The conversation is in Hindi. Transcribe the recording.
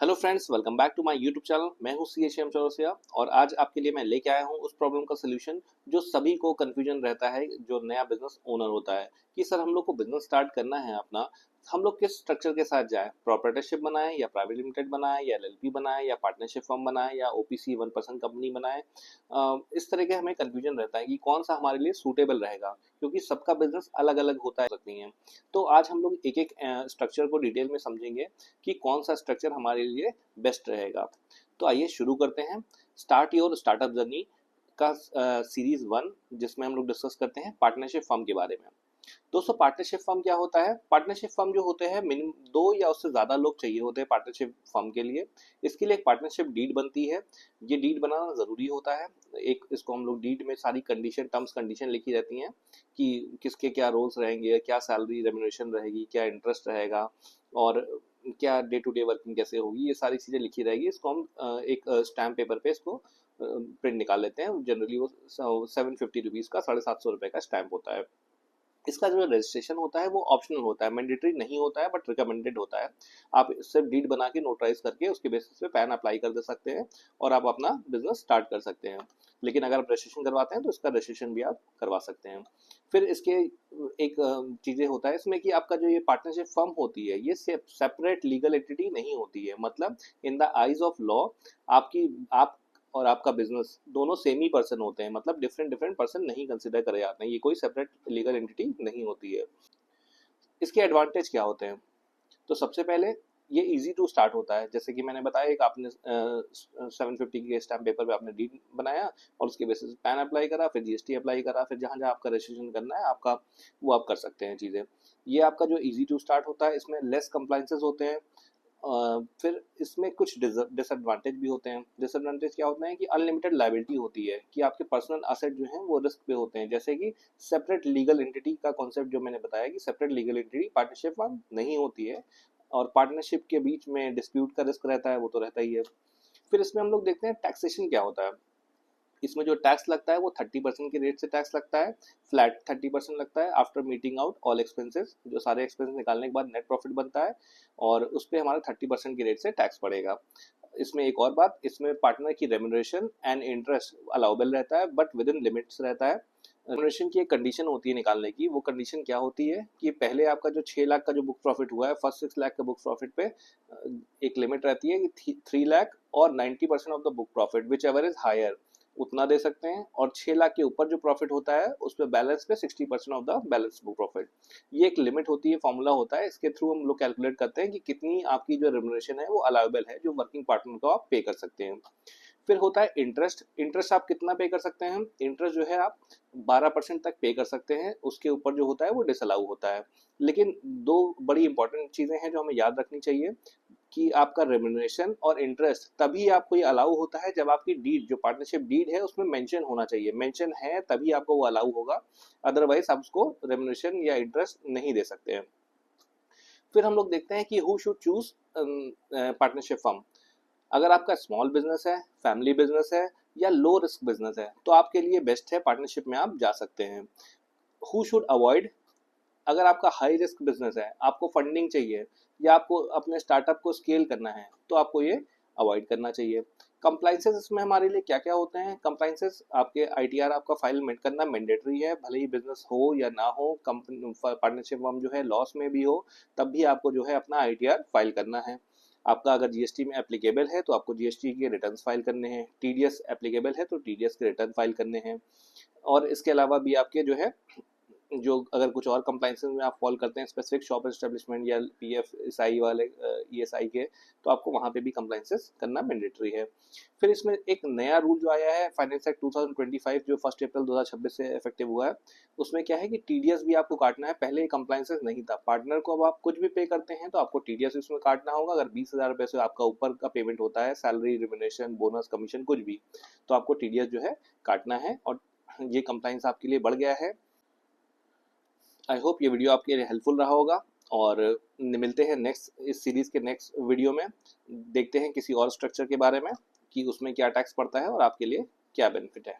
Hello friends, welcome back to my YouTube channel. मैं हूं CHM चौरसिया और आज आपके लिए मैं लेके आया हूं उस प्रॉब्लम का सोल्यूशन जो सभी को कंफ्यूजन रहता है, जो नया बिजनेस ओनर होता है कि सर हम लोग को बिजनेस स्टार्ट करना है अपना, हम लोग किस स्ट्रक्चर के साथ जाएं, प्रॉपर्टरशिप बनाएं या प्राइवेट लिमिटेड बनाएं या LLP बनाएं या पार्टनरशिप फर्म बनाएं या OPC 1% कंपनी बनाएं। इस तरह के हमें कंफ्यूजन रहता है कि कौन सा हमारे लिए सूटेबल रहेगा, क्योंकि सबका बिजनेस अलग अलग होता है सकती है। तो आज हम लोग एक एक स्ट्रक्चर को डिटेल में समझेंगे कि कौन सा स्ट्रक्चर हमारे लिए बेस्ट रहेगा। तो आइए शुरू करते हैं स्टार्ट योर स्टार्टअप जर्नी का सीरीज 1, जिसमें हम लोग डिस्कस करते हैं पार्टनरशिप फर्म के बारे में। दोस्तों, पार्टनरशिप फर्म क्या होता है? पार्टनरशिप फर्म जो होते हैं, मिनिमम 2 या उससे ज़्यादा लोग चाहिए होते हैं पार्टनरशिप फर्म के लिए। इसके लिए एक पार्टनरशिप डीड बनती है। ये डीड बनाना ज़रूरी होता है। एक इसको हम लोग डीड में सारी कंडीशन, टर्म्स कंडीशन लिखी रहती हैं कि किसके क्या रोल्स रहेंगे, क्या सैलरी रेम्युनरेशन रहेगी, क्या इंटरेस्ट रहेगा और क्या डे टू डे वर्किंग कैसे होगी, ये सारी चीज़ें लिखी रहेगी। इसको हम एक स्टैम्प पेपर पे इसको प्रिंट निकाल लेते हैं। जनरली वो 750 रुपीज़ का, 750 रुपये का स्टैम्प होता है। इसका जो रजिस्ट्रेशन होता है वो ऑप्शनल होता है, मैंडेटरी नहीं होता है, बट रिकमेंडेड होता है। आप सिर्फ डीड बना के नोटराइज करके उसके बेसिस पे पैन अप्लाई कर दे सकते हैं और आप अपना बिजनेस स्टार्ट कर सकते हैं। लेकिन अगर आप रजिस्ट्रेशन करवाते हैं तो इसका रजिस्ट्रेशन भी आप करवा सकते हैं। फिर इसके एक चीज़ें होता है इसमें कि आपका जो ये पार्टनरशिप फर्म होती है, ये सेपरेट लीगल एंटिटी नहीं होती है। मतलब in the eyes of law आपकी आप और आपका बिजनेस दोनों सेम ही पर्सन होते हैं। मतलब डिफरेंट डिफरेंट पर्सन नहीं कंसिडर करे जाते हैं। ये कोई सेपरेट लीगल एंटिटी नहीं होती है। इसके एडवांटेज क्या होते हैं? तो सबसे पहले ये इजी टू स्टार्ट होता है। जैसे कि मैंने बताया, एक आपने 750 के स्टैम्प पेपर पे आपने डीड बनाया और उसके बेसिस पैन अप्लाई करा, फिर GST अप्लाई करा, फिर जहाँ जहाँ आपका रजिस्ट्रेशन करना है आपका, वो आप कर सकते हैं चीज़ें। ये आपका जो इजी टू स्टार्ट होता है, इसमें लेस कंप्लाइंसेस होते हैं। फिर इसमें कुछ डिसएडवांटेज भी होते हैं। डिसएडवांटेज क्या होते हैं कि अनलिमिटेड लाइबिलिटी होती है, कि आपके पर्सनल असेट जो हैं वो रिस्क पे होते हैं। जैसे कि सेपरेट लीगल एंटिटी का कॉन्सेप्ट जो मैंने बताया कि separate legal entity partnership firm नहीं होती है, और पार्टनरशिप के बीच में डिस्प्यूट का रिस्क रहता है, वो तो रहता ही है। फिर इसमें हम लोग देखते हैं टैक्सेशन क्या होता है। इसमें जो टैक्स लगता है वो 30% के रेट से टैक्स लगता है। फ्लैट 30% लगता है after meeting out all expenses. जो सारे एक्सपेंस निकालने के बाद नेट प्रॉफिट बनता है और उस पर हमारा 30% के रेट से टैक्स पड़ेगा। इसमें एक और बात, इसमें पार्टनर की रेम्युनरेशन एंड इंटरेस्ट अलाउबल रहता है, बट विद इन लिमिट्स रहता है। रेम्युनरेशन की एक कंडीशन होती है निकालने की। वो कंडीशन क्या होती है कि पहले आपका जो 6 लाख का जो बुक प्रॉफिट हुआ है, फर्स्ट 6 लाख का बुक प्रॉफिट पे एक लिमिट रहती है कि 3 लाख और 90% of the book profit whichever is higher, उतना दे सकते हैं। और 6 लाख के ऊपर जो प्रॉफिट होता है उस पर बैलेंस पे 60% of the balance book profit. ये एक लिमिट होती है, फॉर्मूला होता है। इसके थ्रू हम लोग कैलकुलेट करते हैं कि कितनी आपकी जो रेम्युनरेशन है वो अलाउबल है, जो वर्किंग पार्टनर को आप पे कर सकते हैं। फिर होता है इंटरेस्ट। इंटरेस्ट आप कितना पे कर सकते हैं? इंटरेस्ट जो है आप 12% तक पे कर सकते हैं। उसके ऊपर जो होता है वो डिसअलाउ होता है। लेकिन दो बड़ी इंपॉर्टेंट चीज़ें हैं जो हमें याद रखनी चाहिए कि आपका रेम्युनरेशन और इंटरेस्ट तभी आपको ये अलाउ होता है जब आपकी डीड, जो पार्टनरशिप डीड है, उसमें मेंशन होना चाहिए। मेंशन है तभी आपको वो अलाउ होगा, अदरवाइज आप उसको रेम्युनरेशन या इंटरेस्ट नहीं दे सकते हैं। फिर हम लोग देखते हैं कि who should choose partnership firm. अगर आपका स्मॉल बिजनेस है, फैमिली बिजनेस है या लो रिस्क बिजनेस है, तो आपके लिए बेस्ट है पार्टनरशिप में आप जा सकते हैं। हु शुड अवॉइड, अगर आपका हाई रिस्क बिजनेस है, आपको फंडिंग चाहिए या आपको अपने स्टार्टअप को स्केल करना है, तो आपको ये अवॉइड करना चाहिए। कंप्लाइंसेस इसमें हमारे लिए क्या क्या होते हैं? कंप्लाइंसेस, आपके ITR आपका फाइल मेट करना मैंडेटरी है, भले ही बिजनेस हो या ना हो। कंपनी पार्टनरशिप फर्म जो है लॉस में भी हो, तब भी आपको जो है अपना ITR फाइल करना है। आपका अगर GST में एप्लीकेबल है तो आपको GST के रिटर्न फाइल करने हैं। TDS एप्लीकेबल है तो TDS के रिटर्न फाइल करने हैं। और इसके अलावा भी आपके जो है, जो अगर कुछ और कंप्लाइंसेस में आप फॉलो करते हैं स्पेसिफिक शॉप एस्टेब्लिशमेंट या PF वाले ESI के, तो आपको वहाँ पे भी कंप्लाइंसेस करना मैंडेटरी है। फिर इसमें एक नया रूल जो आया है फाइनेंस एक्ट 2025, जो 1 अप्रैल 2026 से इफेक्टिव हुआ है। उसमें क्या है कि TDS भी आपको काटना है। पहले कंप्लाइंसेस नहीं था। पार्टनर को अब आप कुछ भी पे करते हैं तो आपको TDS इसमें काटना होगा। अगर 20,000 रुपये से आपका ऊपर का पेमेंट होता है, सैलरी, रिम्युनरेशन, बोनस, कमीशन, कुछ भी, तो आपको TDS जो है काटना है। और ये कंप्लाइंस आपके लिए बढ़ गया है। आई होप ये वीडियो आपके लिए हेल्पफुल रहा होगा और मिलते हैं नेक्स्ट, इस सीरीज़ के नेक्स्ट वीडियो में। देखते हैं किसी और स्ट्रक्चर के बारे में कि उसमें क्या टैक्स पड़ता है और आपके लिए क्या बेनिफिट है।